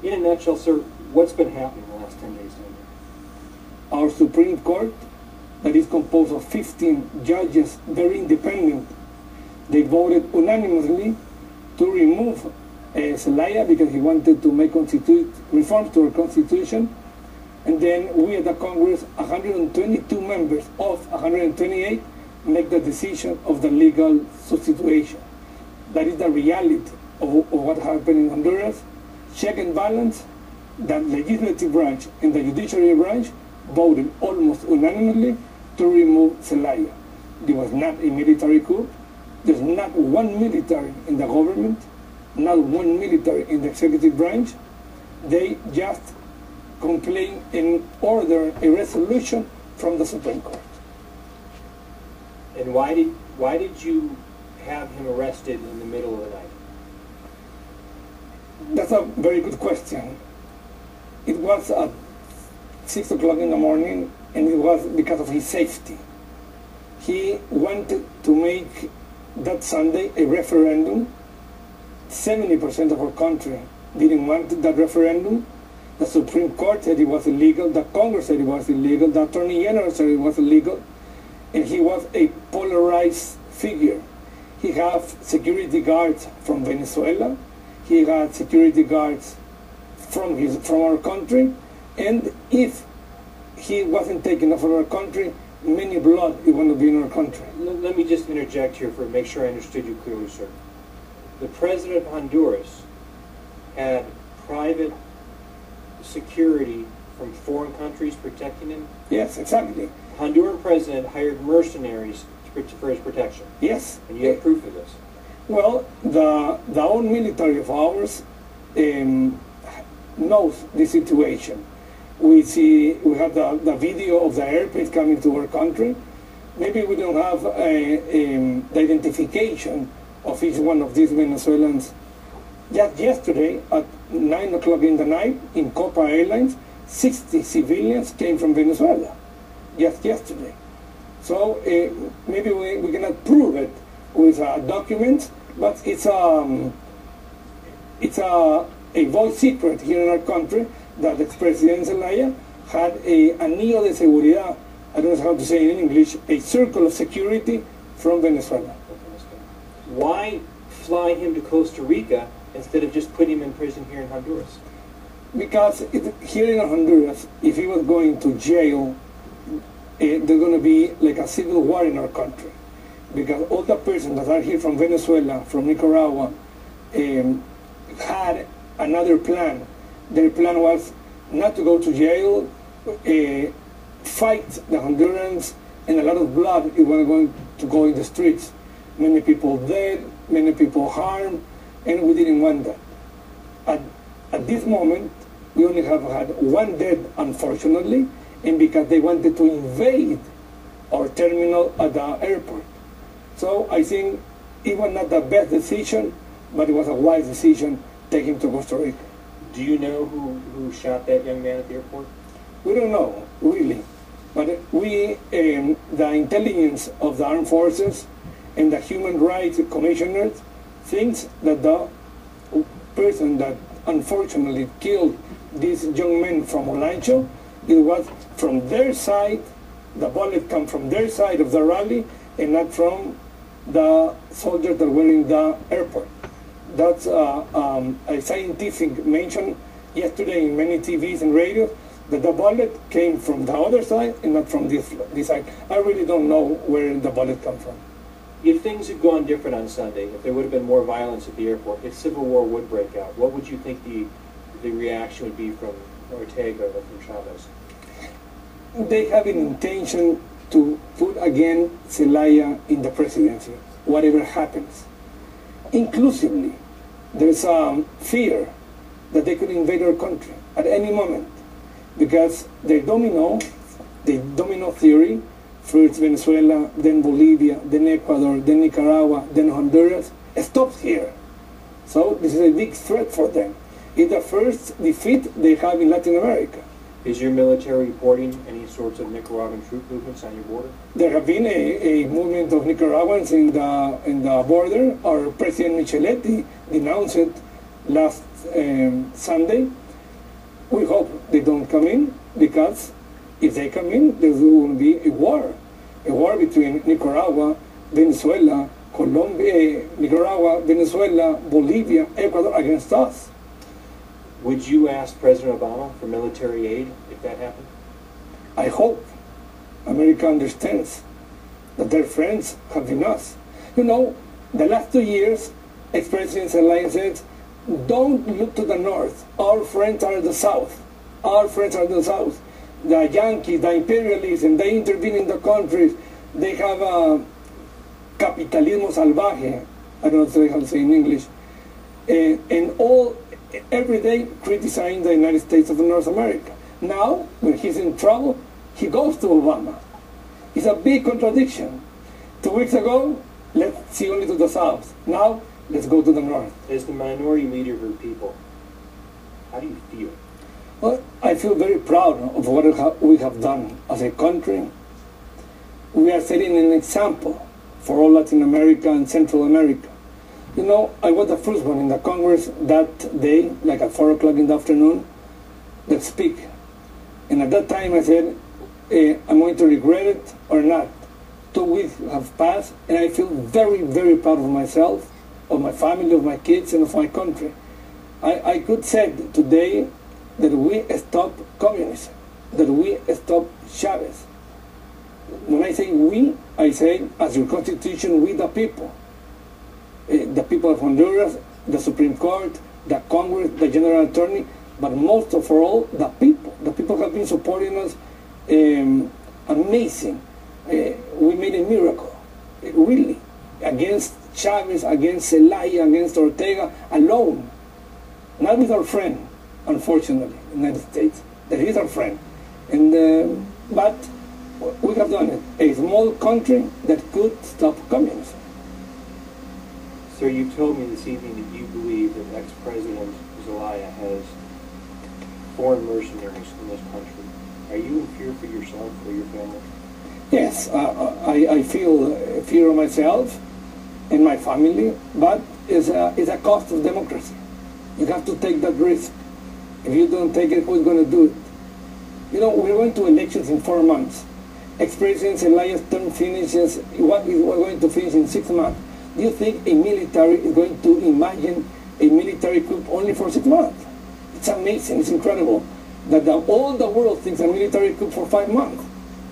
In a nutshell, sir, what's been happening in the last 10 days? Our Supreme Court, that is composed of 15 judges, very independent, they voted unanimously to remove Zelaya because he wanted to make reforms to our Constitution. And then we at the Congress, 122 members of 128, make the decision of the legal situation. That is the reality of what happened in Honduras. Check and balance, the legislative branch and the judiciary branch voted almost unanimously to remove Zelaya. There was not a military coup. There's not one military in the government, not one military in the executive branch. They just complain and order a resolution from the Supreme Court. And why did you have him arrested in the middle of the night? That's a very good question. It was at 6 o'clock in the morning, and it was because of his safety. He wanted to make that Sunday a referendum. 70% of our country didn't want that referendum. The Supreme Court said it was illegal. The Congress said it was illegal. The Attorney General said it was illegal. And he was a polarized figure. He had security guards from Venezuela. He had security guards from our country. And if he wasn't taken off of our country, many blood is going to be in our country. Let me just interject here for make sure I understood you clearly, sir. The president of Honduras had private security from foreign countries protecting him? Yes, exactly. Honduran president hired mercenaries for his protection? Yes. And you have proof of this? Well, the own military of ours knows the situation. We have the video of the airplanes coming to our country. Maybe we don't have the identification of each one of these Venezuelans. Just yesterday at 9 o'clock in the night in Copa Airlines, 60 civilians came from Venezuela. Just yesterday. So maybe we cannot prove it with documents, but it's a voice secret here in our country that ex-President Zelaya had a anillo de seguridad, I don't know how to say it in English, a circle of security from Venezuela. Why fly him to Costa Rica instead of just putting him in prison here in Honduras? Because here in Honduras, if he was going to jail, there's going to be like a civil war in our country. Because all the persons that are here from Venezuela, from Nicaragua, had another plan. Their plan was not to go to jail, fight the Hondurans, and a lot of blood is going to go in the streets. Many people dead, many people harmed, and we didn't want that. At this moment, we only have had one dead, unfortunately, and because they wanted to invade our terminal at the airport. So I think it was not the best decision, but it was a wise decision taking to Costa Rica. Do you know who shot that young man at the airport? We don't know, really. But we, the intelligence of the armed forces and the human rights commissioners thinks that the person that unfortunately killed this young man from Olancho, it was from their side, the bullet come from their side of the rally and not from the soldiers that were in the airport. That's a scientific mention yesterday in many TVs and radios, that the bullet came from the other side and not from this side. I really don't know where the bullet come from. If things had gone different on Sunday, if there would have been more violence at the airport, if civil war would break out, what would you think the reaction would be from Ortega or from Chavez? They have an intention to put again Zelaya in the presidency, whatever happens. Inclusively, there's a fear that they could invade our country at any moment, because the domino theory, first Venezuela, then Bolivia, then Ecuador, then Nicaragua, then Honduras, stops here. So this is a big threat for them. It's the first defeat they have in Latin America. Is your military reporting any sorts of Nicaraguan troop movements on your border? There have been a movement of Nicaraguans in the border. Our President Micheletti denounced it last Sunday. we hope they don't come in, because if they come in, there will be a war between Nicaragua, Venezuela, Colombia, Nicaragua, Venezuela, Bolivia, Ecuador against us. Would you ask President Obama for military aid if that happened? I hope America understands that their friends have been us. You know, the last 2 years, ex-President Zelaya said, don't look to the north. Our friends are the south. Our friends are the south. The Yankees, the imperialism, they intervene in the countries. They have a capitalismo salvaje. I don't know how to say in English. And every day criticizing the United States of North America. Now, when he's in trouble, he goes to Obama. It's a big contradiction. 2 weeks ago, let's see only to the south. Now, let's go to the north. As the minority leader of your people, how do you feel? Well, I feel very proud of what we have done as a country. We are setting an example for all Latin America and Central America. You know, I was the first one in the Congress that day, like at 4 o'clock in the afternoon, that speak. And at that time I said, I'm going to regret it or not. 2 weeks have passed, and I feel very, very proud of myself, of my family, of my kids, and of my country. I could say today that we stop communism, that we stop Chavez. When I say we, I say, as your constitution, we the people. The people of Honduras, the Supreme Court, the Congress, the General Attorney, but most of all, the people. The people have been supporting us amazing. We made a miracle, really, against Chavez, against Zelaya, against Ortega, alone. Not with our friend, unfortunately, United States. That is our friend. And, but we have done it. A small country that could stop communism. Sir, you told me this evening that you believe that ex-President Zelaya has foreign mercenaries in this country. Are you in fear for yourself or your family? Yes, I feel fear of myself and my family, but it's a cost of democracy. You have to take that risk. If you don't take it, who's going to do it? You know, we're going to elections in 4 months. Ex-President Zelaya's term finishes, what is going to finish in 6 months. Do you think a military is going to imagine a military coup only for 6 months? It's amazing, it's incredible that all the world thinks a military coup for 5 months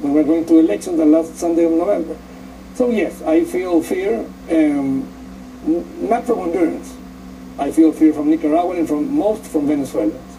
when we're going to election the last Sunday of November. So yes, I feel fear, not from Hondurans. I feel fear from Nicaraguan and from Venezuelans.